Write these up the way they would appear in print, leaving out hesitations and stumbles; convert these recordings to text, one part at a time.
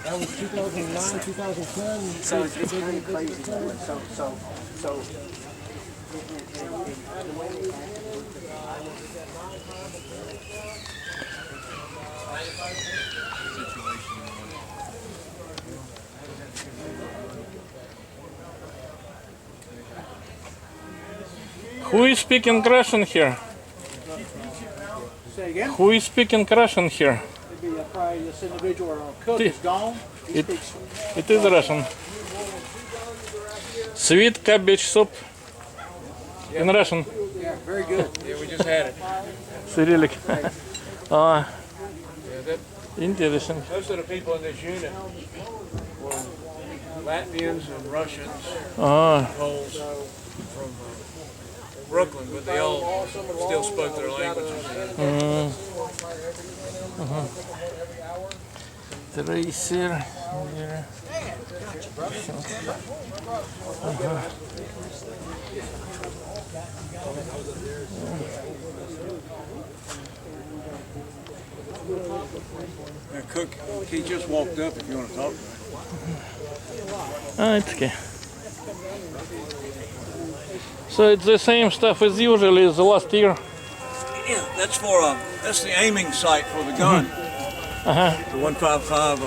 That was 2009, 2010. So it's really crazy. So. Who is speaking Russian here? Say again? Who is speaking Russian here? Maybe probably this individual or cook is gone. It is Russian. Sweet cabbage soup in Russian. Yeah, very good. Yeah, we just had it. Cyrillic. Yeah, that, Interesting. most of the people in this unit were Latvians and Russians, Poles from Brooklyn, but they all still spoke their languages. Tracer. Now, Cook, he just walked up if you want to talk to him. It's okay. So it's the same stuff as usually as the last year. Yeah, that's the aiming sight for the gun. The 155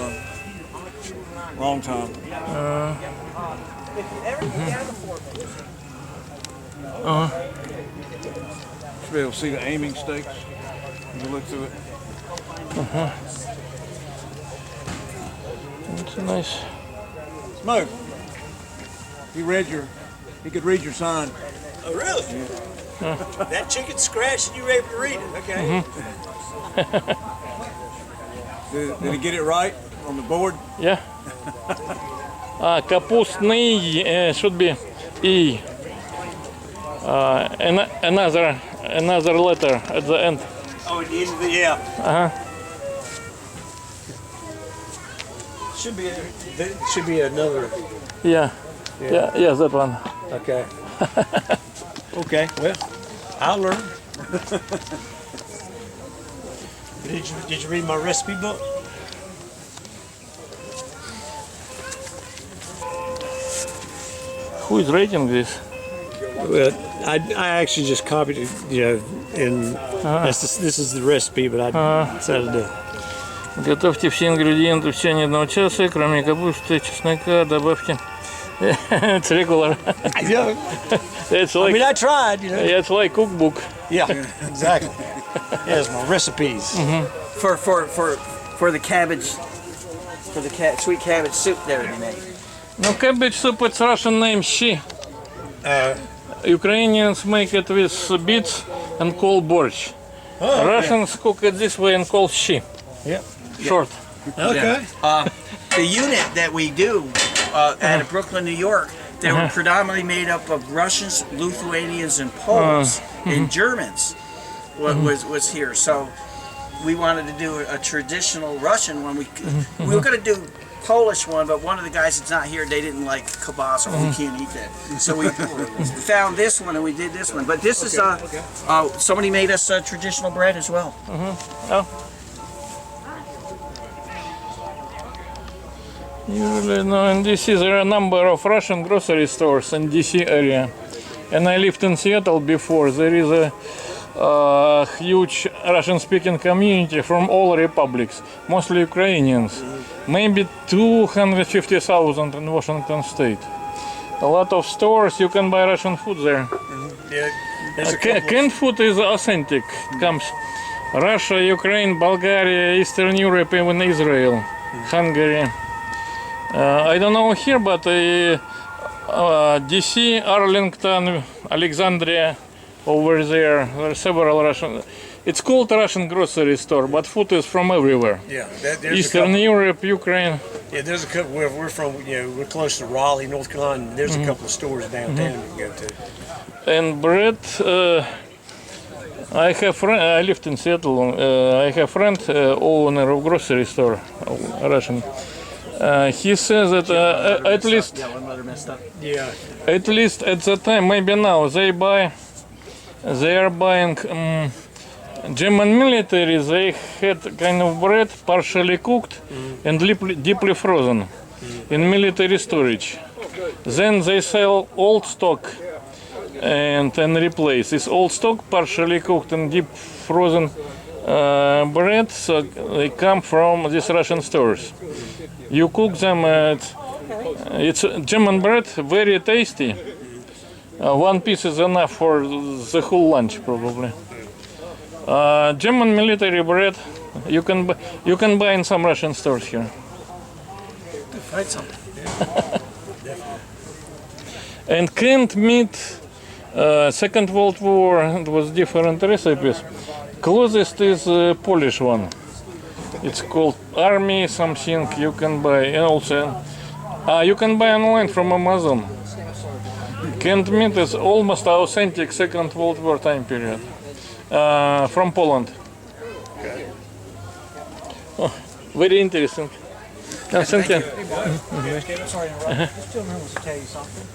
long time. Should be able to see the aiming stakes when you look through it. It's nice. Smoke. He could read your sign. Oh, really? Yeah. That chicken scratched and you were able to read it. Okay. Did he get it right on the board? Yeah. Капустный should be E. Another letter at the end. Oh, at the end of the, yeah. Should be another. Yeah, that one. Okay. Okay, well, I'll learn. Did you read my recipe book? Who is rating this? Well, I actually just copied it, and this is the recipe, but I decided to. Готовьте все ингредиенты в течение 1 часа, кроме капусты, чеснока, добавьте. It's regular. It's like, I tried, Yeah, it's like cookbook. Yeah, exactly. Yes, my recipes. For the cabbage, for the sweet cabbage soup there they made. No, cabbage soup, it's Russian name shi. Ukrainians make it with beets and call borщ. Russians cook it this way and call shi. Yeah. Short. Okay. The unit that we do out of Brooklyn, New York, they were predominantly made up of Russians, Lithuanians, and Poles, and Germans. Was here, so we wanted to do a traditional Russian one. We were going to do Polish one, but one of the guys that's not here, they didn't like kielbasa. We can't eat that. So we found this one and we did this one. But this is somebody made us traditional bread as well. Usually, no, in DC there are a number of Russian grocery stores in DC area. And I lived in Seattle before. There is a huge Russian-speaking community from all republics, mostly Ukrainians. Maybe 250,000 in Washington State. A lot of stores, you can buy Russian food there. Canned food is authentic. Comes Russia, Ukraine, Bulgaria, Eastern Europe, even Israel, Hungary. I don't know here, but DC, Arlington, Alexandria, over there are several Russian. It's called Russian grocery store, but food is from everywhere. Yeah, Eastern Europe, Ukraine. Yeah, there's a couple. We're from, we're close to Raleigh, North Carolina. And there's a couple of stores downtown you can go to. And bread. I have friend. I lived in Seattle. I have friend, owner of grocery store, Russian. He says that at least Yeah. at the time, maybe now they are buying German military. They had kind of bread partially cooked and deeply frozen in military storage. Then they sell old stock and replace this old stock, partially cooked and deep frozen bread. So they come from these Russian stores. You cook them. It's German bread, very tasty. One piece is enough for the whole lunch, probably. German military bread you can buy in some Russian stores here. Find something. And canned meat, Second World War, it was different recipes. Closest is Polish one. It's called Army something. You can buy, and also you can buy online from Amazon. Canned meat is almost authentic Second World War time period. From Poland. Oh, very interesting. Thank you. Sorry to interrupt. This gentleman wants to tell you something.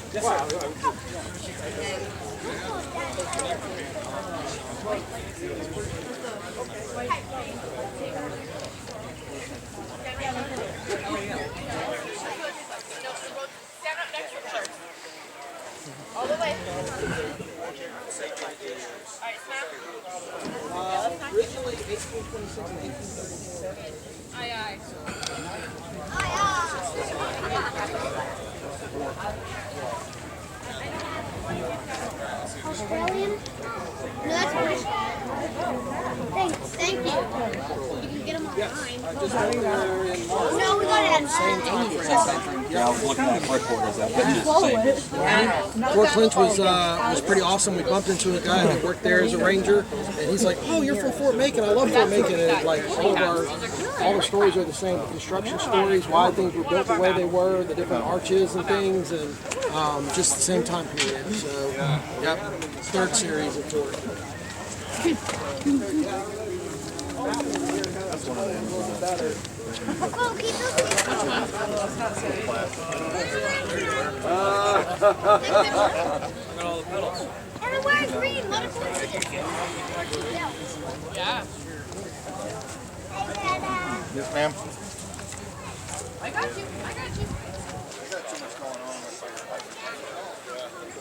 Originally 1826 and 1877. Aye, aye. Australian? No, that's British. Thank you. You can get them online. No, we got it at Yeah, I was looking at records. I bet you it's the same. Fort Clinch was pretty awesome. We bumped into a guy that worked there as a ranger, and he's like, "Oh, you're from Fort Macon. I love Fort Macon." And like all the stories are the same. The construction stories, why things were built the way they were, the different arches and things, and just the same time period. So, yep, third series of tour. Oh, keep Everywhere's green. Let it Yeah. Yes, ma'am. I got you. I got you.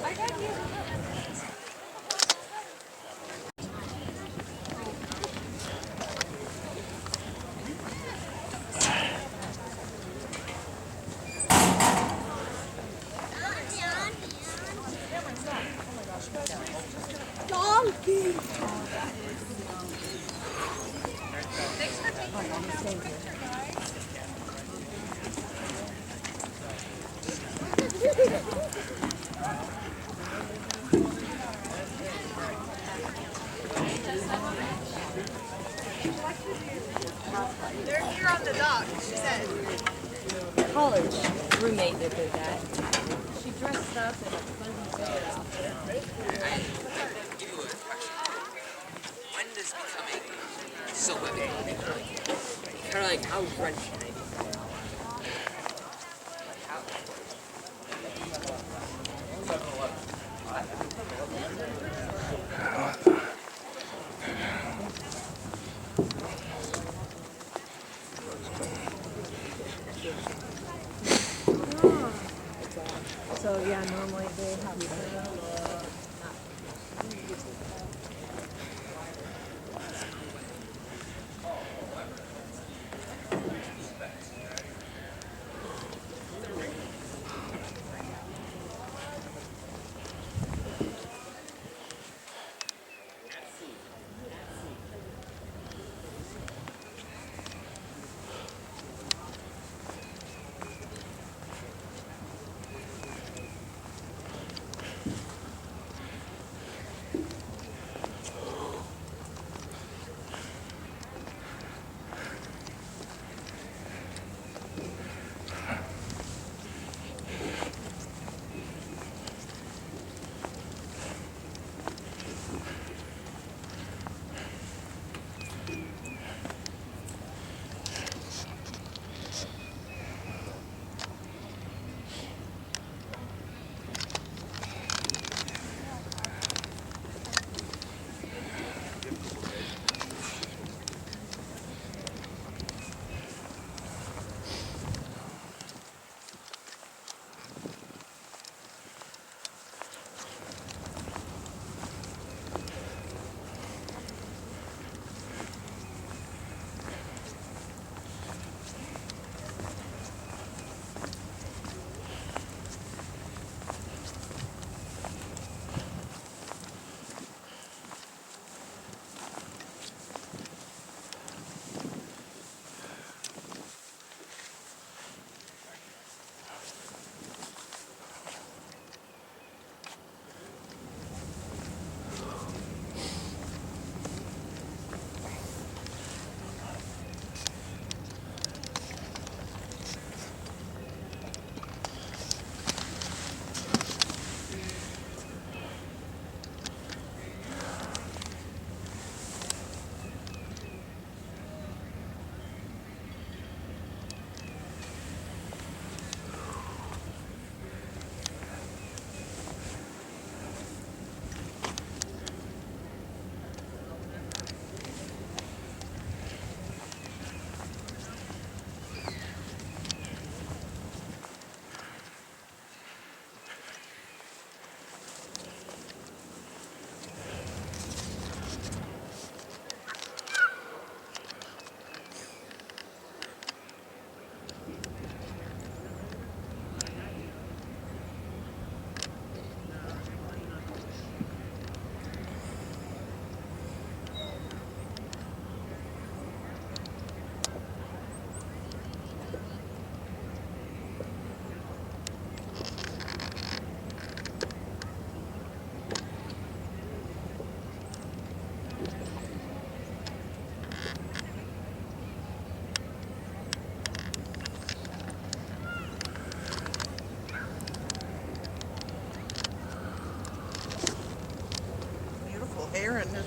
I got you. Donkey. Thanks for taking the picture, guys. They're here on the dock, she said. College roommate that did that. She dressed up in a fuzzy sailor outfit. Give you a question. When does becoming so big? Kind of like how French can I be? So yeah, normally they have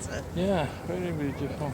That's it. Yeah, very beautiful.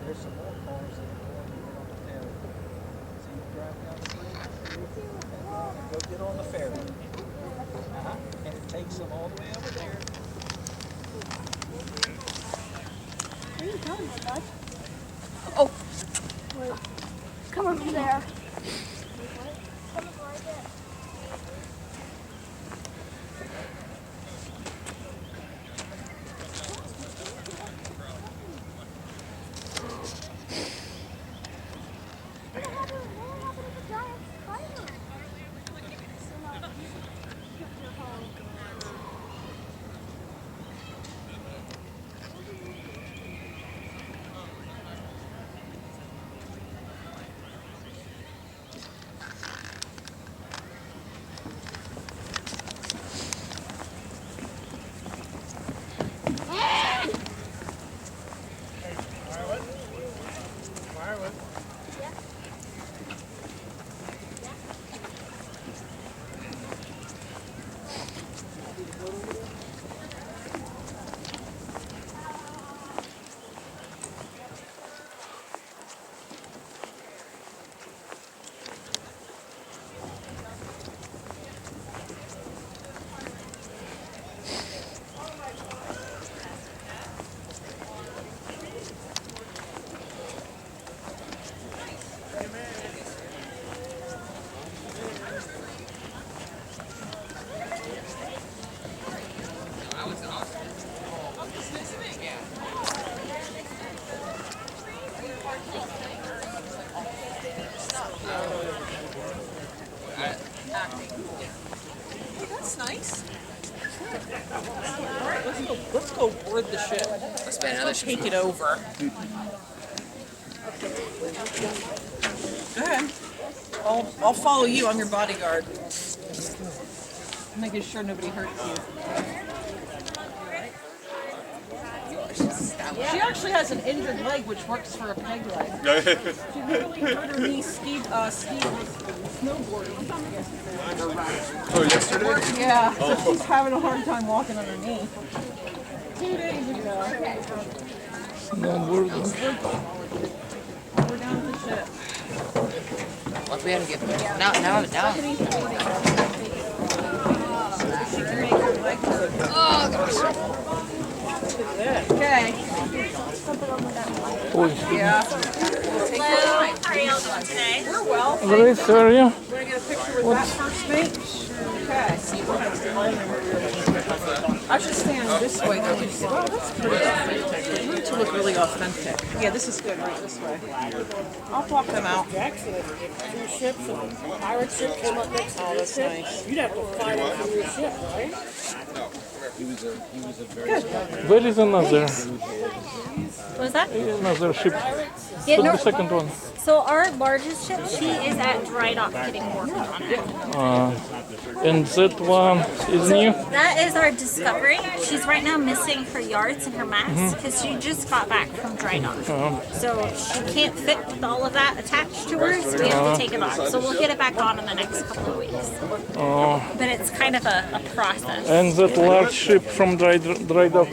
There's some more cars that are going to get on the ferry. So you drive down the street and go get on the ferry. And it takes them all the way over there. Where are you going, my bud? Oh! Wait. Come over there. Come over right there. That's nice. Alright, let's go board the ship. Let's take it over. Go ahead. I'll follow you. I'm your bodyguard. I'm making sure nobody hurts you. She actually has an injured leg, which works for a peg leg. She literally hurt her knee snowboarding yesterday. Oh, yesterday? Yeah, so she's having a hard time walking on her knee. 2 days ago. Snowboarding. We're down at the ship. Look, we had to get now I'm down. Oh gosh. Okay. Yeah. Hello, how are y'all doing today? We're well. Great, how are you? Want to get a picture with that first mate? Okay. I should stand this way. Oh, that's pretty. You need to look really authentic. Yeah, this is good. Right this way. I'll walk them out. Jackson, if 2 ships and a pirate ship came up next to your ship, Nice. you'd have to fly up from your ship, right? He was a very Where is another? What was that? Another ship. Yeah, But no, the second one. so our largest ship, she is at dry dock getting worked on it. And that one is new? That is our Discovery. She's right now missing her yards and her mast because she just got back from dry dock. So she can't fit with all of that attached to her, so we have to take it off. So we'll get it back on in the next couple of weeks. But it's kind of a process. And that large ship from dry dock,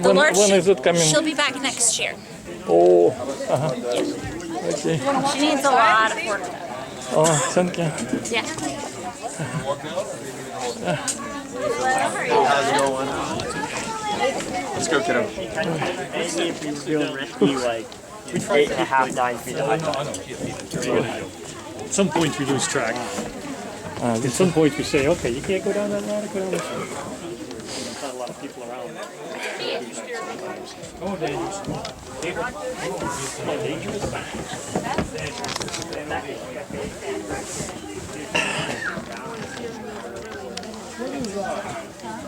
when is it coming? She'll be back next year. Oh, okay. She needs a lot of work. Oh, thank you. Yeah. How's it going? Let's go, kiddo. If we were doing rescue, like 8.5, 9 feet high. At some point we lose track. At some point we say, okay, you can't go down that ladder, go down this one. There's not a lot of people around. Oh, dangerous.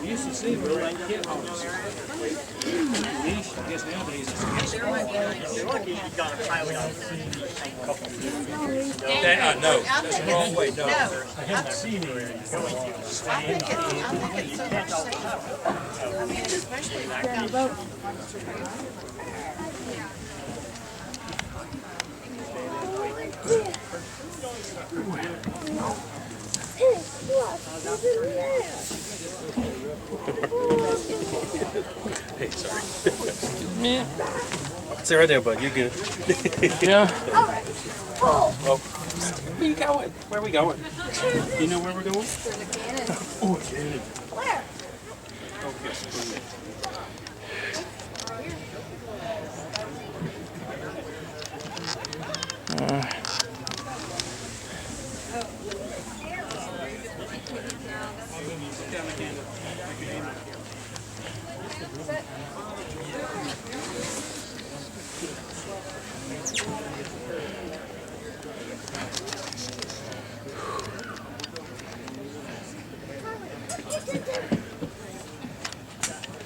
We used to see real light kit homes. I guess nowadays it's no, that's the wrong way. No, I haven't seen it. Hey, sorry. Stay right there, bud. You're good. Yeah. Well, where you going? Where are we going? You know where we're going? Oh, yeah. Where?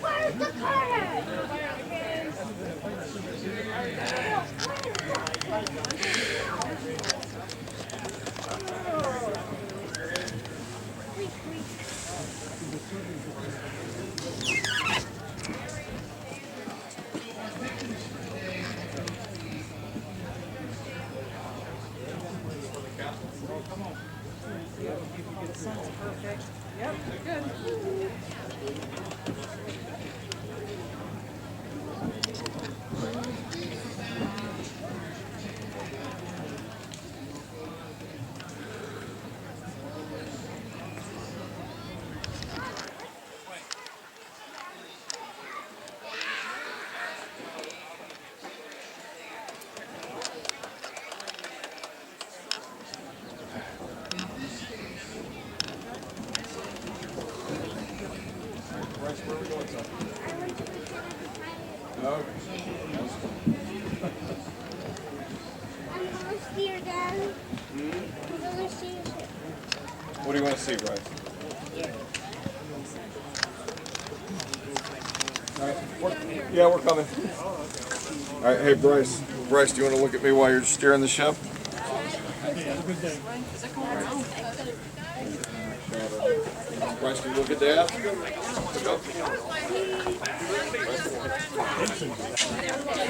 Where's the car? What do you want to see, Bryce? All right. Yeah, we're coming. All right, hey Bryce. Bryce, do you want to look at me while you're steering the ship? Bryce, can you look at Dad? Look up.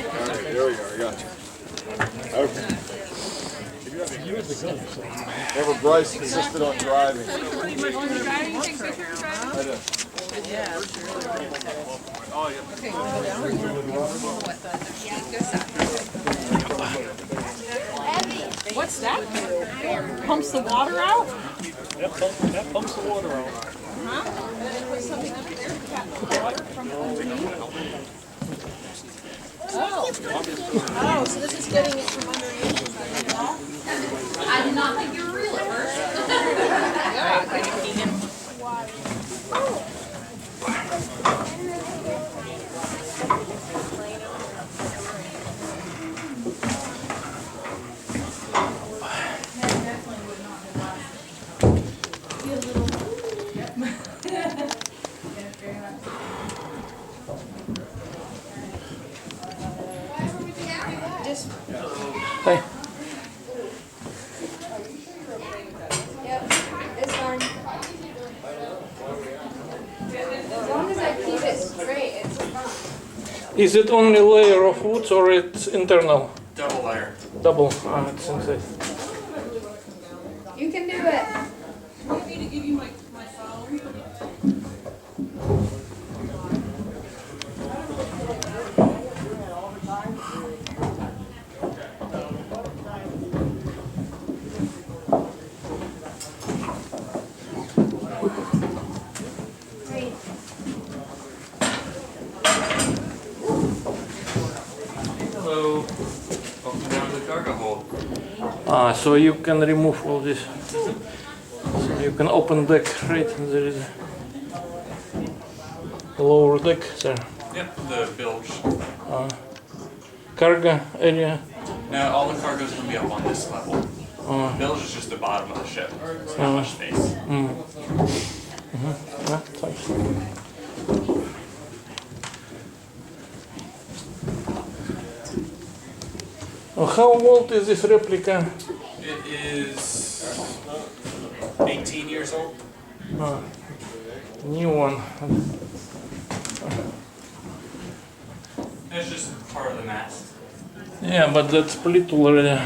All right, there we go. I got you. Okay. Remember, Bryce insisted on driving. I did. What's that? Pumps the water out? That pumps the water out. Oh, so this is getting it from underneath. I did not think you were real at first. Yeah, thank you, Keegan. Hey. Yep, it's fine. Is it only layer of woods or it's internal? Double layer. Double. Ah, it's inside. You can do it. You want me to give you my phone? Hello. Welcome down to the cargo hold. Ah, so you can remove all this. So you can open deck, right? And there is a lower deck there. Yep, the bilge. Cargo area. Now all the cargo's gonna be up on this level. The bilge is just the bottom of the ship. It's not much space. Ah, thanks. How old is this replica? It is 18 years old. New one. It's just part of the mast. Yeah, but that's split already.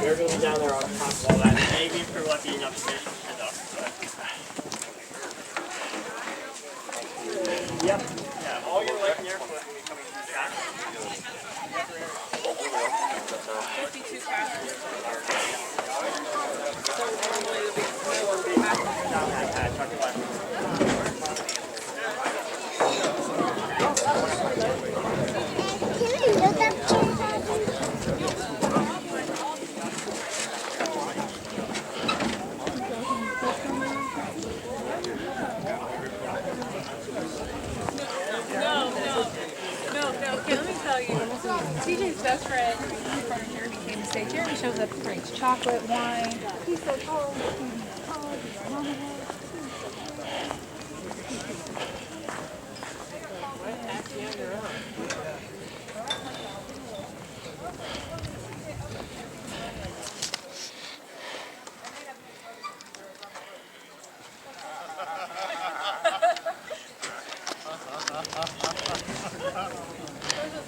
You're going to be down there on top of all that. Maybe if you're lucky enough to get it up. But... Yep. Yeah, all your left near foot will be coming back. 52 passengers. Down that patch, tuck your left. TJ's best friend from here became the state chair. He shows up and brings chocolate, wine. He's so tall.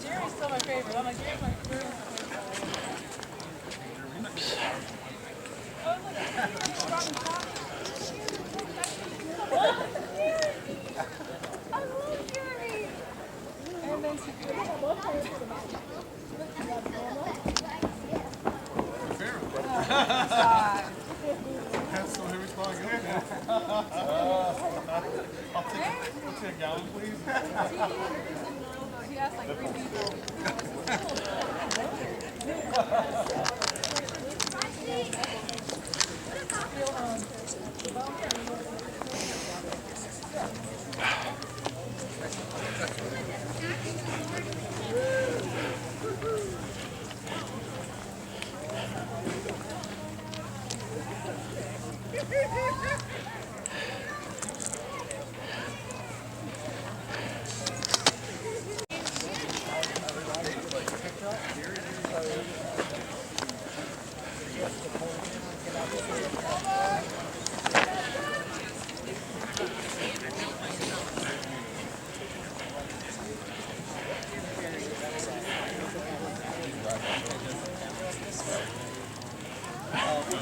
Jerry's still my favorite. I'm like, Jerry's my favorite. I love Jerry. And then she That's so heavy spot good. I'll take a gallon, please. He asked like 3 people.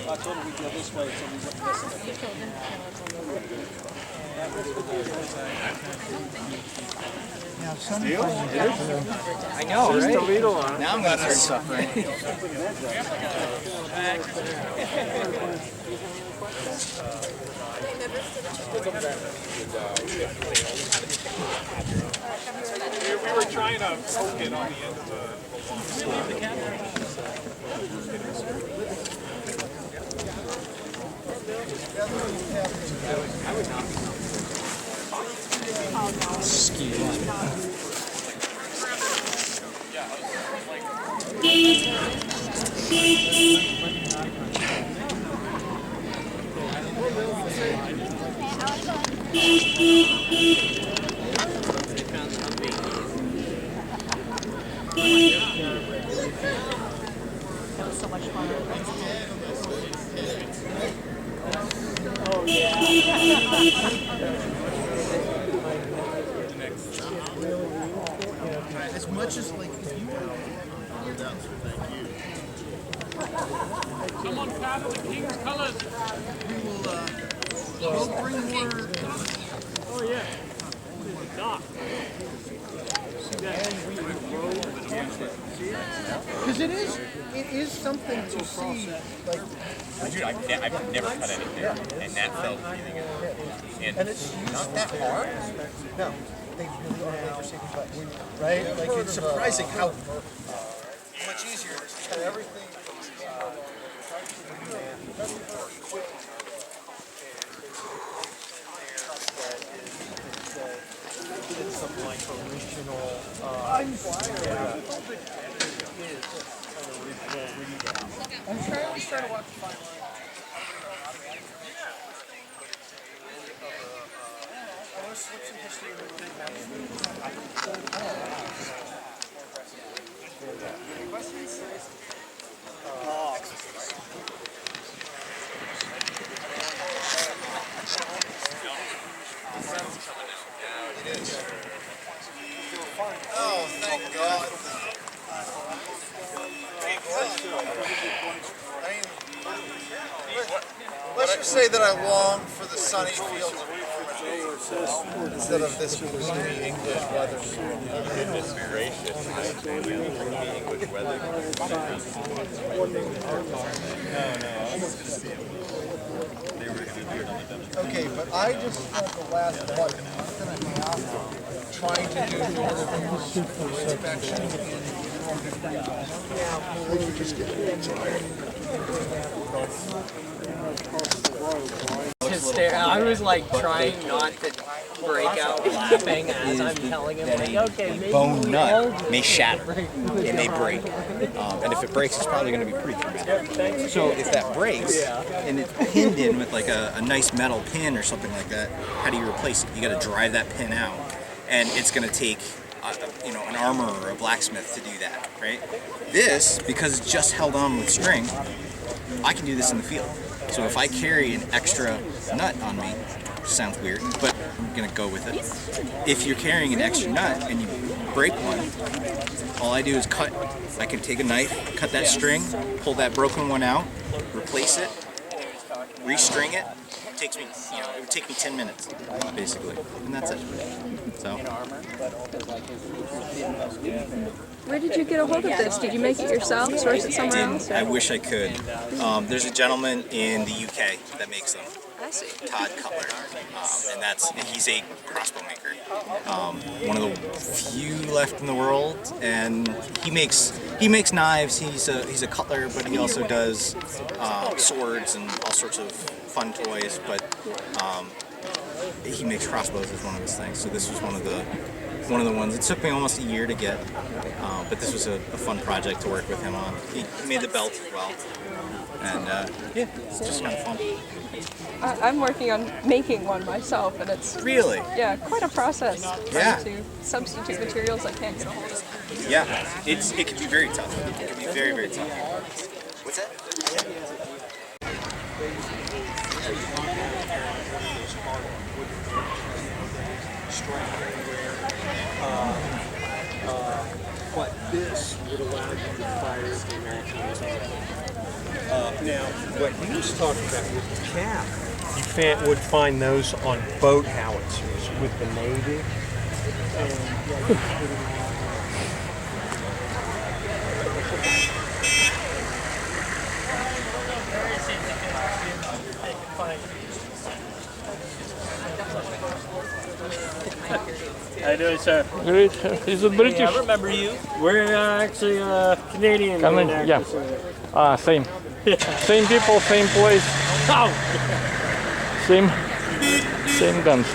I told him we'd go this way, so we went this way. I know, right? Now I'm going to start suffering. We were trying to poke it on the end of the... That was so much fun. As much as like if you thank you. Someone found the king's colors. We'll bring more. Oh, yeah. Dock. Because it is something to see. Like, dude, I've never cut anything, and that felt really good. And it's not that hard. No, they really want to make your safety place, right? Like it's surprising how much easier it is to cut everything. Something like original. I'm trying to watch the final. What's the history of the big Oh, thank God. Let's just say that I long for the sunny fields of Normandy instead of this gloomy English weather. Goodness gracious, English weather. Okay, but I just spent the last month and a half trying to do northern inspection I was like trying not to break out laughing as I'm telling him, like, okay, maybe Bone nut may shatter, it may break, and if it breaks, it's probably going to be pretty dramatic. So if that breaks and it's pinned in with like a nice metal pin or something like that, how do you replace it? You got to drive that pin out, and it's going to take an armor or a blacksmith to do that, right? This, because it's just held on with string, I can do this in the field. So if I carry an extra nut on me, which sounds weird, but I'm gonna go with it. If you're carrying an extra nut and you break one, all I do is cut. I can take a knife, cut that string, pull that broken one out, replace it, restring it. It takes me, it would take me 10 minutes, basically, and that's it. So. Where did you get a hold of this? Did you make it yourself, source it somewhere else? I wish I could. There's a gentleman in the UK that makes them. I see. Todd Cutler, and he's a crossbow maker. One of the few left in the world, and he makes knives. He's a cutler, but he also does swords and all sorts of fun toys. But he makes crossbows as one of his things. So this was one of the ones. It took me almost a year to get, but this was a fun project to work with him on. He made the belt as well, and it's just kind of fun. I'm working on making one myself, and it's really quite a process. Yeah. To substitute materials I can't get a hold of. Yeah, it can be very tough. It can be very, very tough. What's that? But this would allow you to fire the American Now, what he was talking about with the cap, you would find those on boat howitzers with the Navy. How you doing, sir? Great. Is it British? Yeah, I remember you. We're actually Canadian. Yeah. Ah, same. Same people, same place. Oh. Same guns.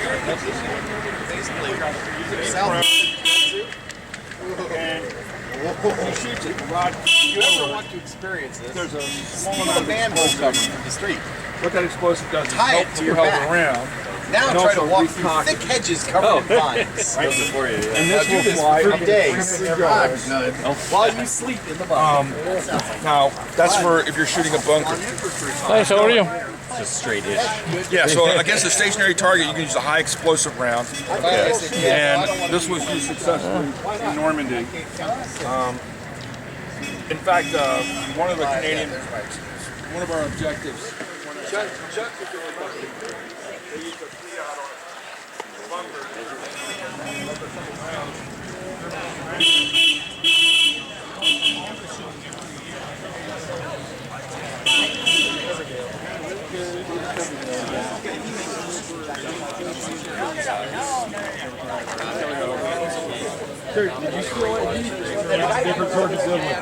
If you ever want to experience this, there's a small amount of manhole cover in the street. What that explosive does is Tie it help to your propel back. around. Now and try to also walk through recock thick hedges covered in vines. Right before you. And this Now will do this fly for up 3 to days 300 yards. while you sleep in the bucket. Now, that's for if you're shooting a bunker. Hi, how are you? Just straight-ish. Yeah, so against a stationary target, you can use a high explosive round. Okay. And this was used successfully in Normandy. In fact, one of our objectives. Did you steal it? Different sort of good one.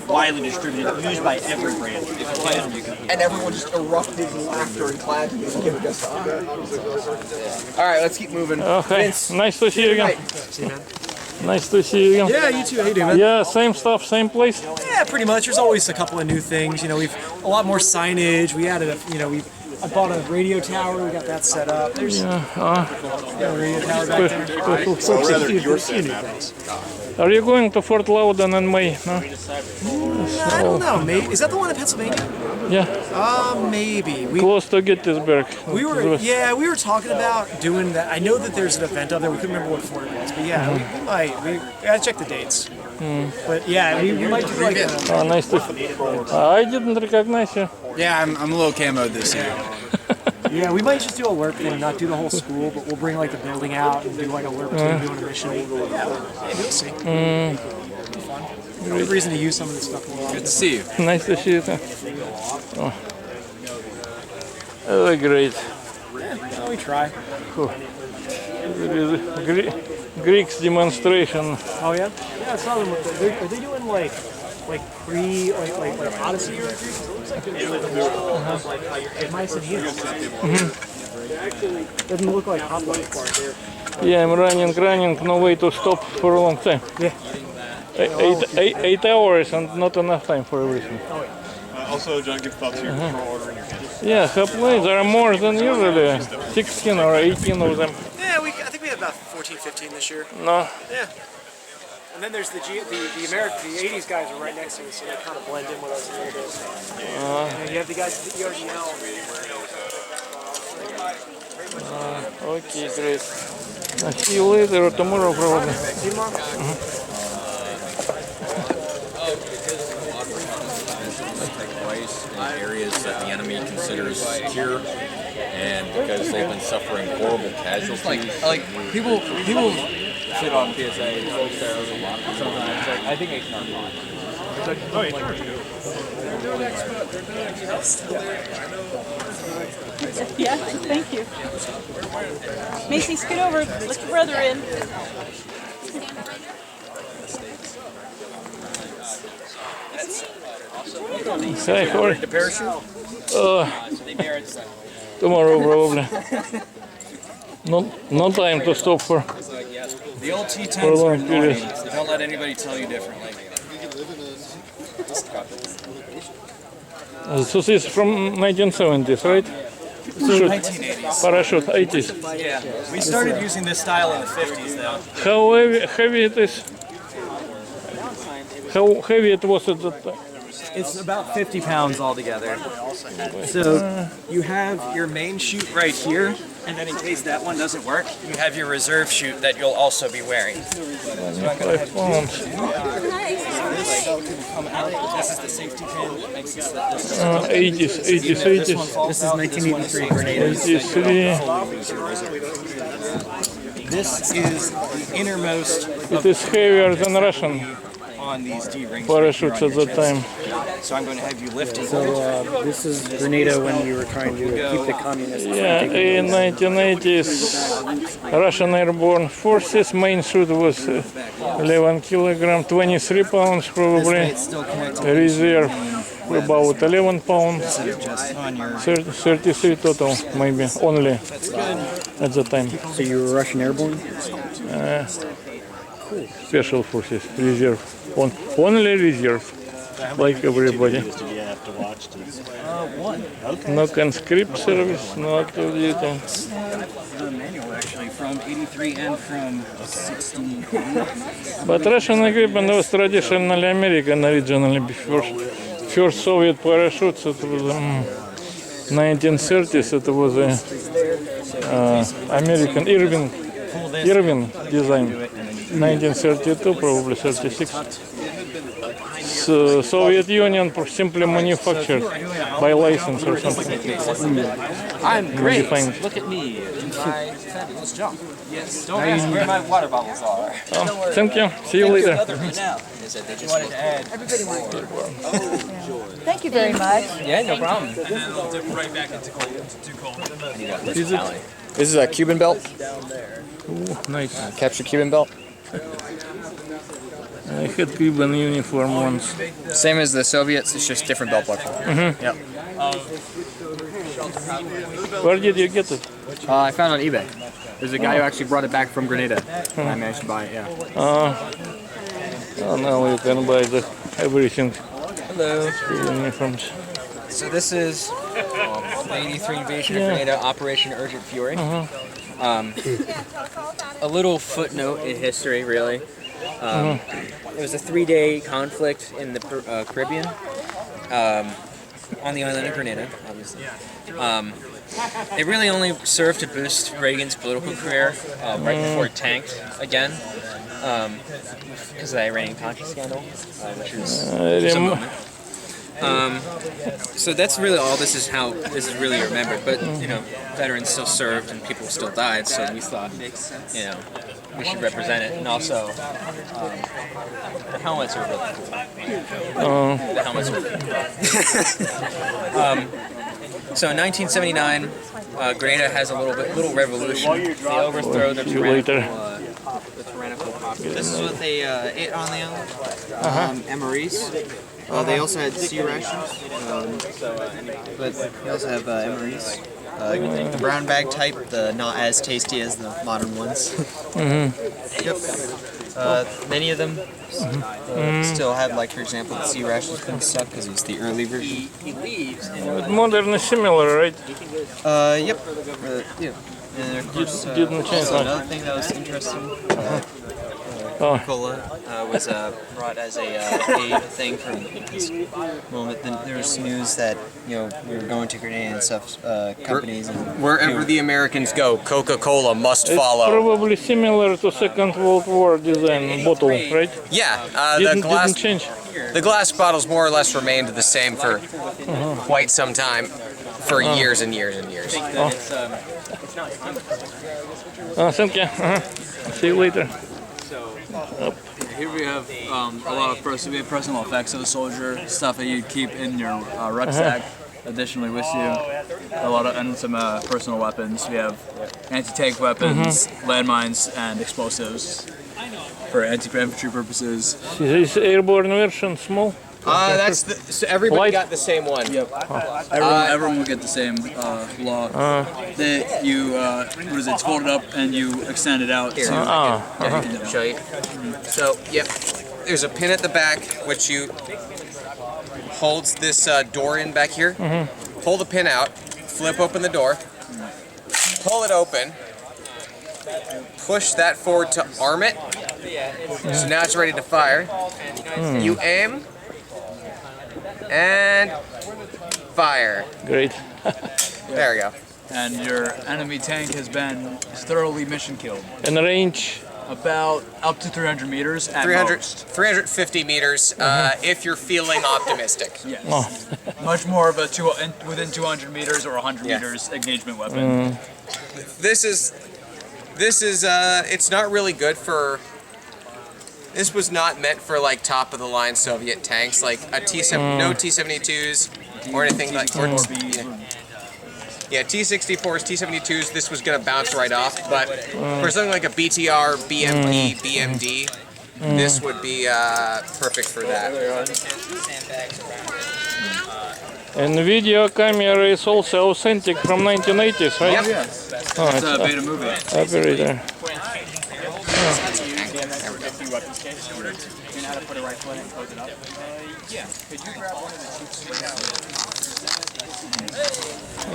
Widely distributed, used by every brand. And everyone just erupted in laughter and clapping and giving us all right, let's keep moving. Okay. Vince, Nice to see you again. see you, man. Nice to see you again. Yeah, you too. How you doing, man? Yeah, same stuff, same place. Yeah, pretty much. There's always a couple of new things. You know, we've a lot more signage. We added I bought a radio tower. We got that set up. There's got a radio tower back there. Are you going to Fort Loudon in May? No? I don't know. Maybe is that the one in Pennsylvania? Yeah. Maybe. Close to Gettysburg. We were talking about doing that. I know that there's an event out there. We couldn't remember what fort it was, but yeah, we might. We gotta check the dates. But yeah, we might do like. Nice to. I didn't recognize you. Yeah, I'm a little camoed this year. Yeah, we might just do a LERP thing, not do the whole school, but we'll bring like the building out and do like a LERP team doing a mission. Yeah, we'll see. Fun. Good reason to use some of this stuff. Good to see you. Nice to see you. Oh, great. Yeah, we try. Cool. There is a Greeks demonstration. Oh yeah? Yeah, I saw them. Are they doing like Odyssey or Greeks? It looks like they're doing like mice and heels. Doesn't look like hoplites. Yeah, I'm running, no way to stop for a long time. Yeah. 8 hours and not enough time for everything. Also, John, give thoughts to your control order in your case. Yeah, hoplites, there are more than usually. 16 or 18 of them. Yeah, I think we had about 14, 15 this year. No. Yeah. And then there's the 80s guys are right next to us, so they kind of blend in with us a little bit. And you have the guys at the ERGL. Okay, great. I'll see you later or tomorrow probably. See you tomorrow. Take place in areas that the enemy considers secure, and because they've been suffering horrible casualties. Like people shit on PSA sometimes. Like, I think it's not fun. Oh, yeah, sure. Yeah, thank you. Macy, scoot over. Let your brother in. Hey, Corey. The parachute? Tomorrow probably. No time to stop for. The old For a T10s are long period. annoying. Don't let anybody tell you differently. So this is from 1970s, right? So 1980s. Parachute, 80s. Yeah. We started using this style in the 50s, though. How heavy it is? How heavy it was at that time? It's about 50 pounds altogether. So you have your main chute right here, and then in case that one doesn't work, you have your reserve chute that you'll also be wearing. So this is the safety pin that makes this. 80s. This is 1983 Grenada. 83. This is the innermost. It is heavier than Russian On these D-rings parachutes at the time. So I'm going to have you lift it. So this is Grenada when we were trying to keep the communists. Yeah, in 1980s, Russian airborne forces main chute was 11 kilogram, 23 pounds probably. Reserve about 11 pounds. 33 total maybe only at the time. So you were Russian airborne? Special forces, reserve. Only reserve, like everybody. No conscript service, no active duty. Manual actually from 83 and from 60. But Russian equipment was traditionally American originally before. First Soviet parachutes, it was 1930s, it was American Irving design. 1932, probably 36. So Soviet Union simply manufactured by license or something. I'm great. Modified. Look at me. Let's jump. Yes. Don't ask where my water bottles are. Oh, thank you. See you later. Thank you very much. Yeah, no problem. This is a Cuban belt. Ooh, nice. Capture Cuban belt. I had Cuban uniform once. Same as the Soviets, it's just different belt buckle. Yep. Where did you get it? I found it on eBay. There's a guy who actually brought it back from Grenada, and I managed to buy it. Yeah. Oh, now you can buy everything. Hello. Uniforms. So this is the 83 invasion of Grenada, Operation Urgent Fury. A little footnote in history, really. It was a 3-day conflict in the Caribbean, on the island of Grenada, obviously. It really only served to boost Reagan's political career right before it tanked again, because of the Iranian-Contra scandal, which is a moment. So that's really all. This is how this is really remembered. But you know, veterans still served and people still died. So we thought, you know, we should represent it. And also, the helmets are really cool. The helmets are really cool. So in 1979, Grenada has a little revolution. They overthrow the tyrannical populace. This is what they ate on the island. MREs. They also had sea rations, but they also have MREs. The brown bag type, not as tasty as the modern ones. Yep. Many of them still have, like, for example, the sea rations being stuck because it's the early version. Modern is similar, right? Yep. Yeah. And of course, didn't change also much. another thing that was interesting. Cola was brought as a aid thing from this moment. Then there was news that we were going to Grenada and stuff, companies. And, Wherever the Americans go, Coca-Cola must It's follow. probably similar to Second World War design bottle, right? Yeah, Didn't the change. The glass bottles more or less remained the same for quite some time, for years and years and years. Thank you. See you later. Here we have a lot of personal effects of a soldier, stuff that you'd keep in your rucksack, additionally with you. And some personal weapons. We have anti-tank weapons, landmines, and explosives for anti-infantry purposes. Is this airborne version small? So everybody got the same one. Yep. Everyone will get the same law. It's folded up and you extend it out. Here, show you. So, yep, there's a pin at the back which holds this door in back here. Pull the pin out, flip open the door, pull it open, push that forward to arm it. So now it's ready to fire. You aim. And fire. Great. There we go. And your enemy tank has been thoroughly mission killed. And range? About up to 300 meters at 350 meters if you're feeling optimistic. Yes. Much more of a within 200 meters or 100 meters engagement weapon. This is it's not really good for. This was not meant for like top of the line Soviet tanks, like a T-7, no T-72s or anything like. Yeah, T-64s, T-72s, this was going to bounce right off, but for something like a BTR, BMP, BMD, this would be perfect for that. And video camera is also authentic from 1980s, right? Yep. Yes. Oh, It's a beta movie. Operator.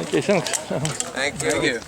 Okay, thanks. Thank you.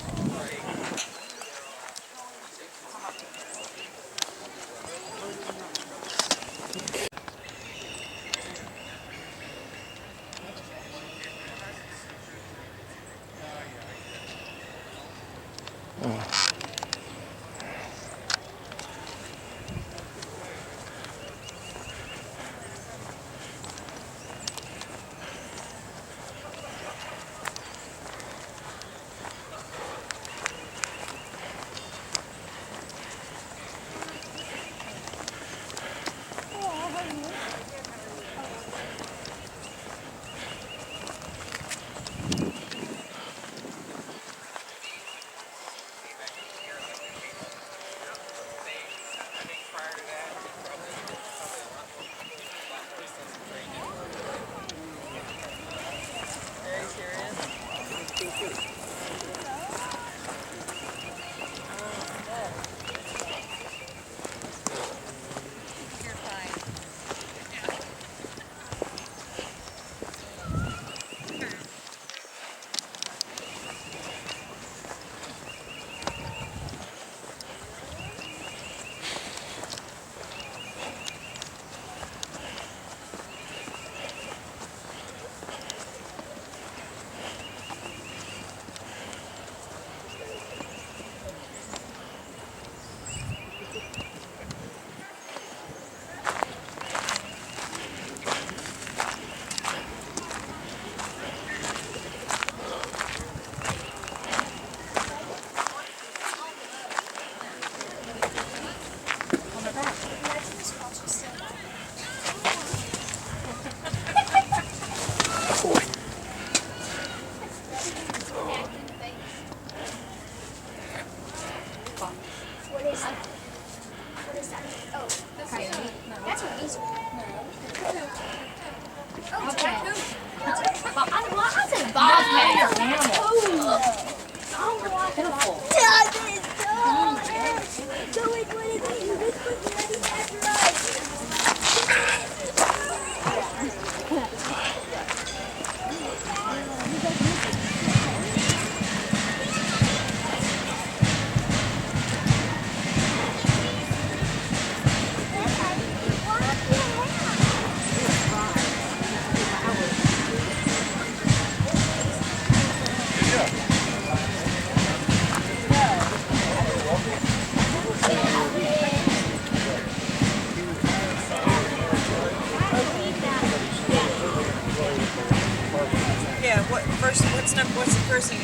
What's the first thing?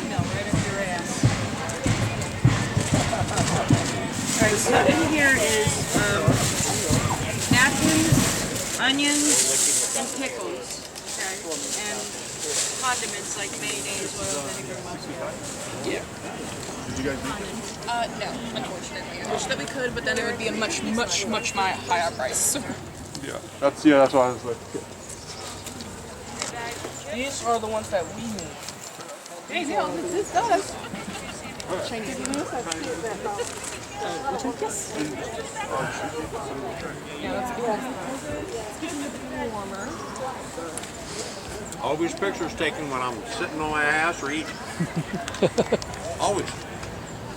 No, right up your ass. Alright, so in here is napkins, onions, and pickles. Okay. And condiments like mayonnaise, oil, vinegar, mustard. Yeah. Did you guys make it? No, unfortunately. I wish that we could, but then it would be a much higher price. Yeah, that's what I was like. These are the ones that we need. Hey, no, this does. Chinese. Always pictures taken when I'm sitting on my ass or eating. Always.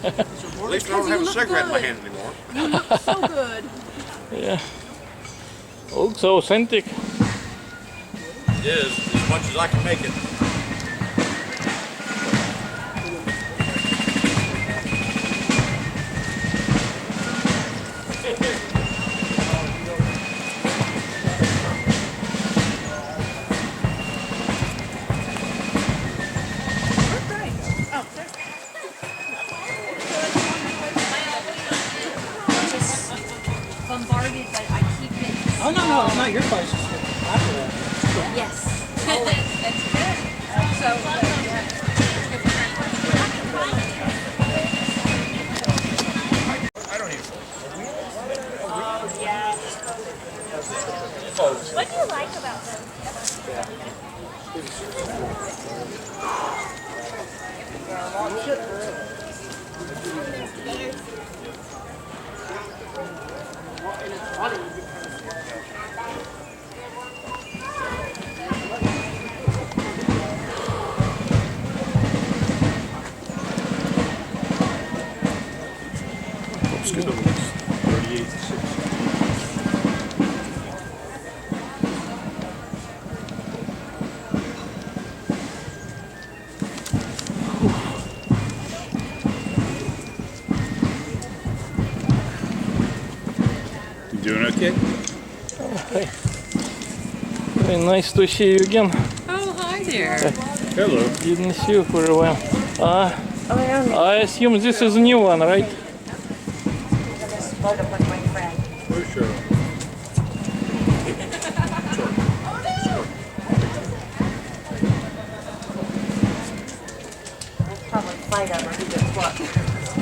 At least I don't have a cigarette in my hand anymore. You look so good. Yeah. Also authentic. is as much as I can make it. Bombarded, but I keep it. Oh no, it's not your place. Yes. That's good. So, I don't even. what do you like about them? You doing okay? Okay. Very nice to see you again. Oh, hi there. Hello. Didn't see you for a while. I assume this is a new one, right? For sure.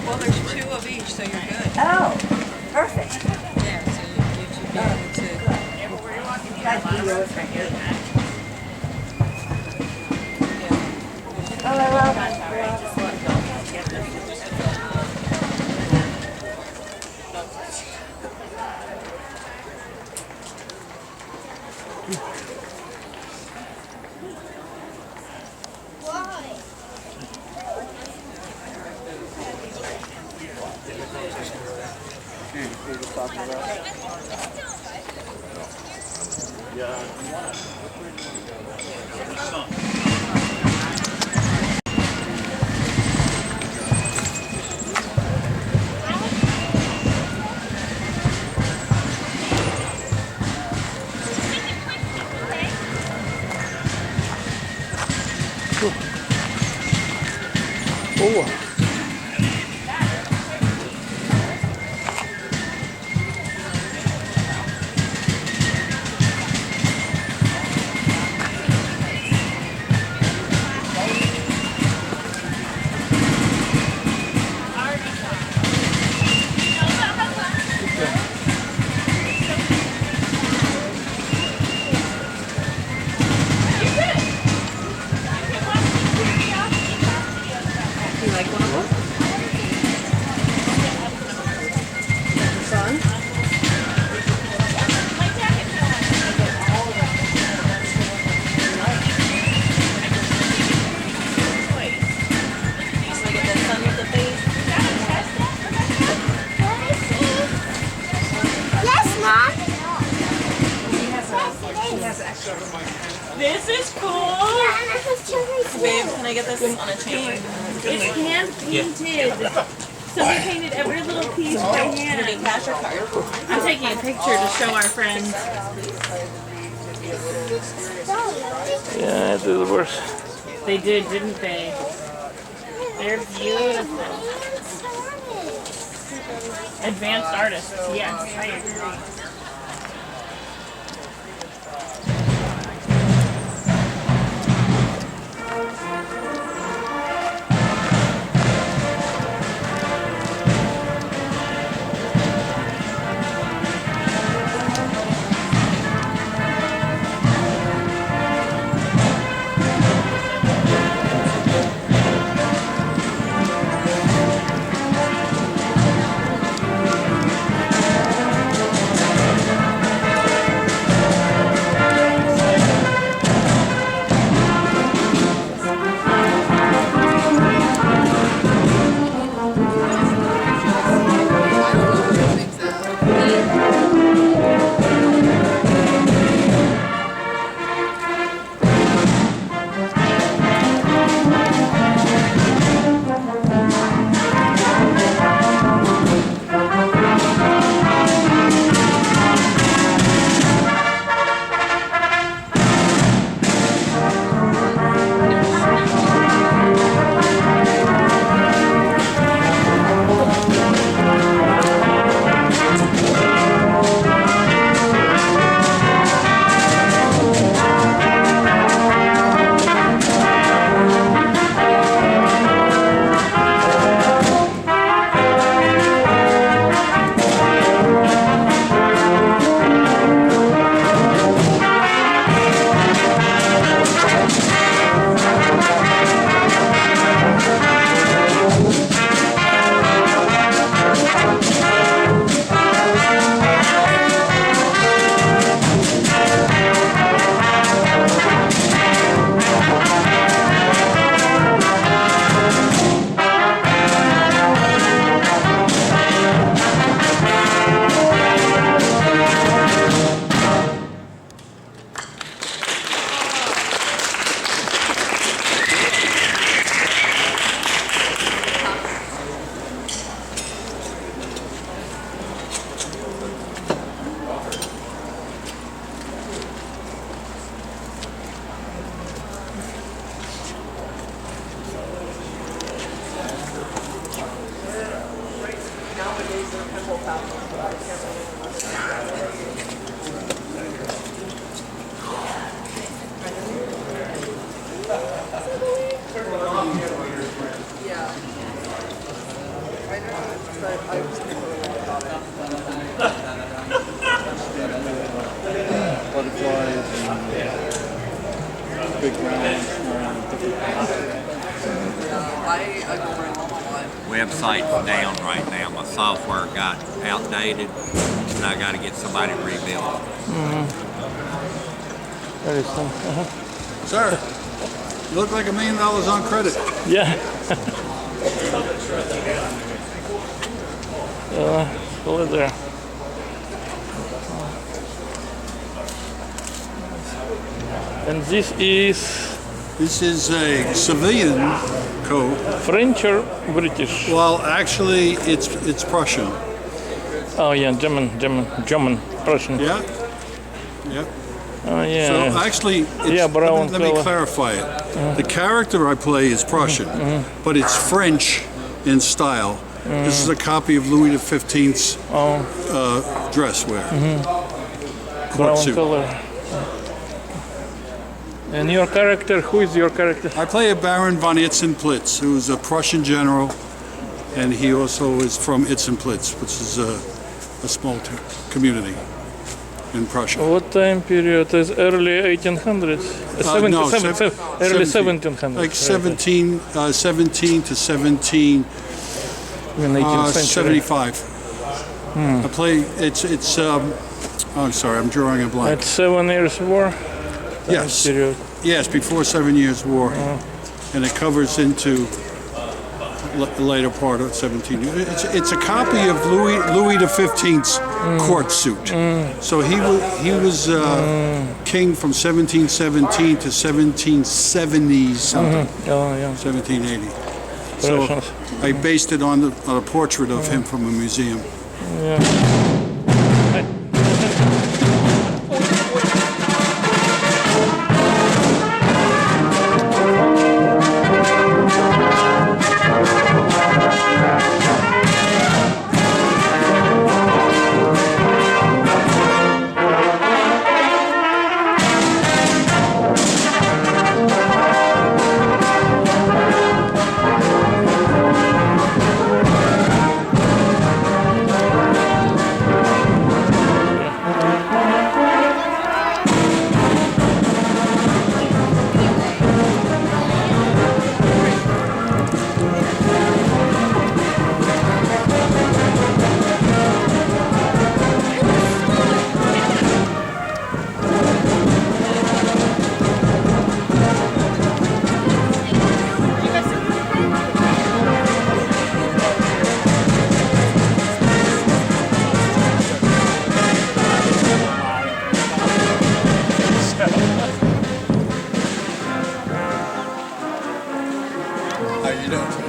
Well, there's 2 of each, so you're good. Oh, perfect. Yeah, so you should be able to. Oh, I love that. Oh. This is cool. Babe, can I get this on a chain? It's hand painted. So we painted every little piece by hand. Cash or card? I'm taking a picture to show our friends. Yeah, it is worse. They did, didn't they? They're beautiful. Advanced artists, yes, I agree. Website's down right now. My software got outdated, and I got to get somebody to rebuild it. Sir, you look like $1 million on credit. Yeah. Hello there. And this is? This is a civilian coat. French or British? Well, actually, it's Prussian. Oh yeah, German, Prussian. Yeah. Yeah. Oh yeah. So actually, it's, yeah, brown let me clarify it. The character I play is Prussian, but it's French in style. This is a copy of Louis XV's dress wear. Court Brown suit. color. And your character, who is your character? I play a Baron von Itzenplitz, who is a Prussian general, and he also is from Itzenplitz, which is a small community in Prussia. What time period is early 1800s? No, Early 1700s. Like 17 to 17. In 18th century. 75. I play. It's. I'm sorry, I'm drawing a blank. It's 7 Years' War. Yes. Yes, before 7 Years' War, and it covers into the later part of 17. It's a copy of Louis XV's court suit. So he was king from 1717 to 1770 something. 1780. So I based it on a portrait of him from a museum.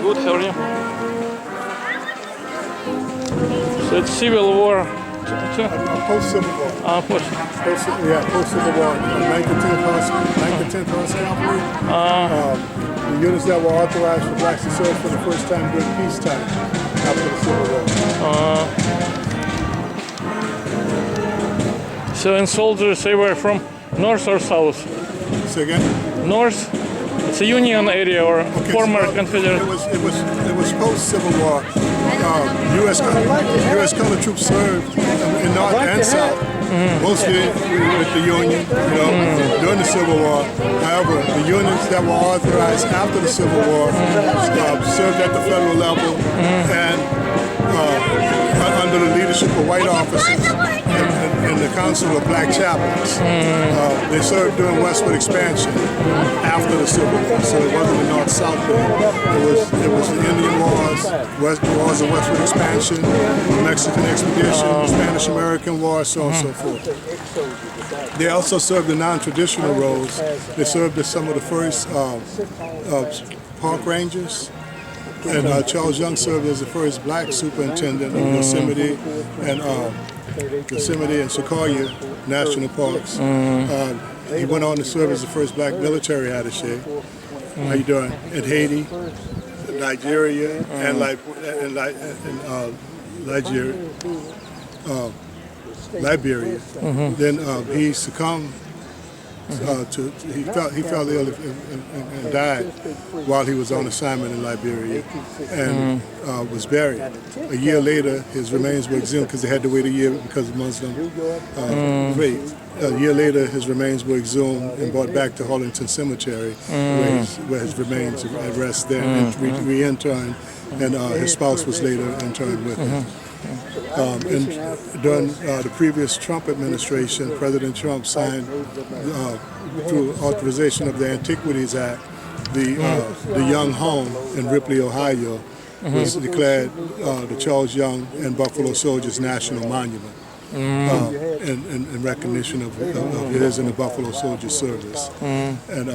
Good, how are you? So it's Civil War. Post-Civil War. Post-Civil War. 9th and 10th Horse Cavalry. The units that were authorized for blacks to serve for the first time during peacetime after the Civil War. So and soldiers, they were from north or south? Say again? North? It's a Union area or former Confederate? It was post-Civil War. U.S. colored troops served in North and South, mostly with the Union, during the Civil War. However, the units that were authorized after the Civil War served at the federal level and under the leadership of white officers and the Council of Black Chaplains. They served during westward expansion after the Civil War, so it wasn't the North-South thing. It was the Indian Wars, wars of westward expansion, the Mexican expedition, the Spanish-American War, so on and so forth. They also served the non-traditional roles. They served as some of the first park rangers. And Charles Young served as the first black superintendent of Yosemite and Sequoia National Parks. He went on to serve as the first black military attaché. How you doing? In Haiti, Nigeria, and Liberia. Then he succumbed he fell ill and died while he was on assignment in Liberia, and was buried. A year later, his remains were exhumed because they had to wait a year because of Muslim faith. A year later, his remains were exhumed and brought back to Harlington Cemetery, where his remains are at rest there, and re-interned, and his spouse was later interned with him. And during the previous Trump administration, President Trump signed, through authorization of the Antiquities Act, the Young Home in Ripley, Ohio, was declared the Charles Young and Buffalo Soldiers National Monument. In recognition of his and the Buffalo Soldier service. And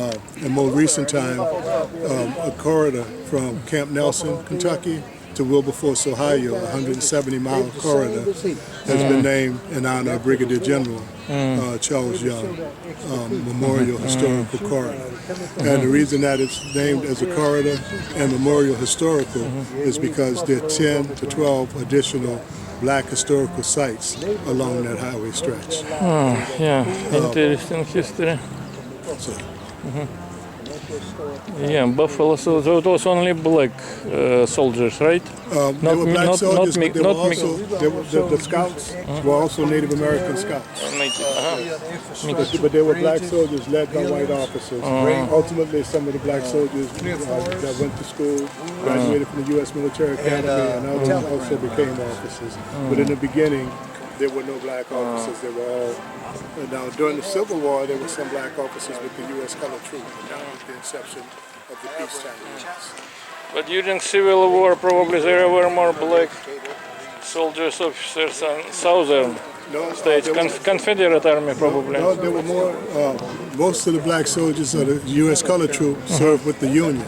in more recent time, a corridor from Camp Nelson, Kentucky, to Wilberforce, Ohio, a 170-mile corridor, has been named in honor of Brigadier General Charles Young Memorial Historical Corridor. And the reason that it's named as a corridor and memorial historical is because there are 10 to 12 additional Black historical sites along that highway stretch. Yeah, interesting history. Yeah, Buffalo soldiers. So it was only black soldiers, right? There were black soldiers, but there were also the scouts were also Native American scouts. But there were black soldiers led by white officers. Ultimately, some of the black soldiers that went to school, graduated from the U.S. Military Academy, and others also became officers. But in the beginning, there were no black officers. They were all. Now, during the Civil War, there were some black officers with the U.S. colored troops, but now with the inception of the peacetime years. But during Civil War, probably there were more black soldiers, officers, and southern states, Confederate Army probably. No, there were more. Most of the black soldiers of the U.S. colored troops served with the Union.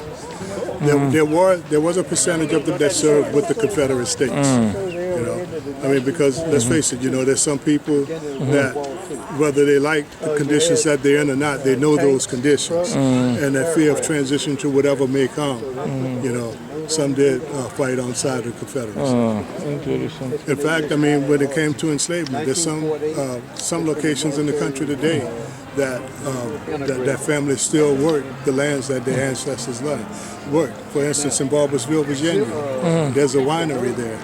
There was a percentage of them that served with the Confederate States. You know, I mean, because let's face it, you know, there's some people that, whether they like the conditions that they're in or not, they know those conditions, and that fear of transition to whatever may come. You know, some did fight on side of the Confederacy. In fact, I mean, when it came to enslavement, there's some locations in the country today that families still work the lands that their ancestors worked. For instance, in Barbersville, Virginia, there's a winery there.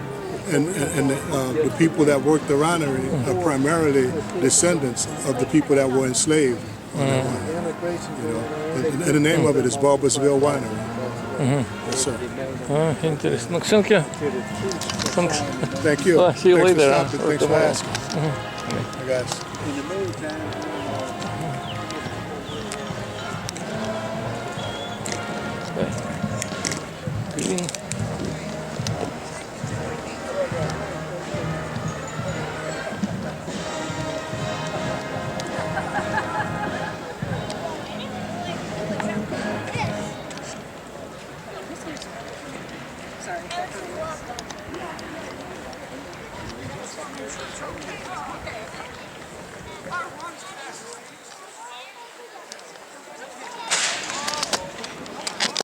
And the people that work the winery are primarily descendants of the people that were enslaved on that winery. You know, and the name of it is Barbersville Winery. Yes, sir. Interesting. Thank you. Thanks. Thank you. See you later. Thanks for asking. Hi, guys. Green. Sorry.